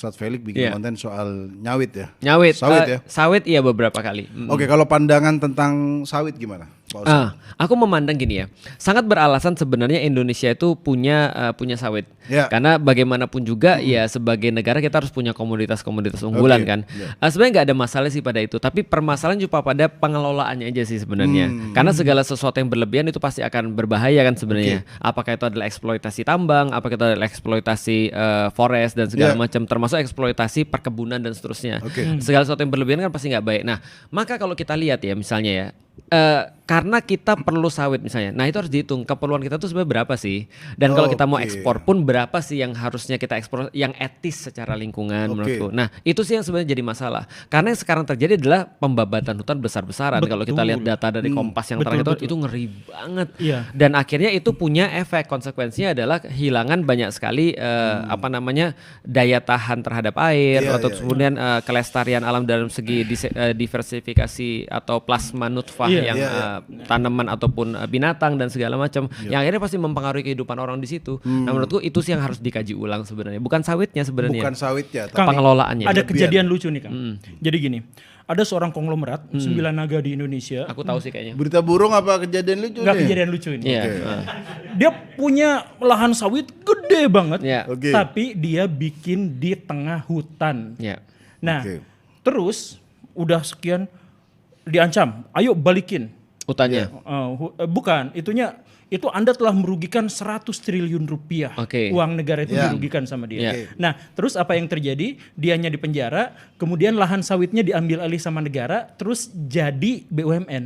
Ustadz Felix bikin konten soal nyawit ya. Nyawit, Sawit ya. Sawit iya beberapa kali. Oke, kalau pandangan tentang sawit gimana, Pak Ustadz? Aku memandang gini ya, sangat beralasan sebenarnya Indonesia itu punya sawit. Ya. Karena bagaimanapun juga ya sebagai negara kita harus punya komoditas-komoditas unggulan kan. Sebenarnya nggak ada masalah sih pada itu, tapi permasalahan cuma pada pengelolaannya aja sih sebenarnya. Karena segala sesuatu yang berlebihan itu pasti akan berbahaya kan sebenarnya. Apakah itu adalah eksploitasi tambang, apakah itu adalah eksploitasi forest dan segala macam, termasuk eksploitasi perkebunan dan seterusnya. Segala sesuatu yang berlebihan kan pasti nggak baik. Nah, maka kalau kita lihat ya misalnya ya, karena kita perlu sawit misalnya, nah itu harus dihitung keperluan kita tuh sebenarnya berapa sih, dan kalau kita mau ekspor pun berapa sih yang harusnya kita ekspor yang etis secara lingkungan menurutku. Nah itu sih yang sebenarnya jadi masalah, karena yang sekarang terjadi adalah pembabatan hutan besar-besaran. Kalau kita lihat data dari Kompas yang terakhir itu ngeri banget, dan akhirnya itu punya efek, konsekuensinya adalah kehilangan banyak sekali daya tahan terhadap air, atau kemudian kelestarian alam dalam segi diversifikasi atau plasma nutfah yang tanaman ataupun binatang dan segala macam, yang akhirnya pasti mempengaruhi kehidupan orang di situ. Nah menurutku itu sih yang harus dikaji ulang sebenarnya, bukan sawitnya sebenarnya. Bukan sawitnya, Kang, pengelolaannya. Ada kejadian lucu nih Kang. Jadi gini, ada seorang konglomerat 9 naga di Indonesia. Aku tahu sih kayaknya. Berita burung apa kejadian lucu Nggak nih? kejadian lucu ini. Dia Dia punya lahan sawit gede banget, Oke. tapi dia bikin di tengah hutan. Nah, terus udah sekian diancam, ayo balikin hutannya. bukan, itu Anda telah merugikan 100 triliun rupiah. Uang negara itu dirugikan sama dia. Nah, terus apa yang terjadi? Dianya di penjara, kemudian lahan sawitnya diambil alih sama negara, terus jadi BUMN.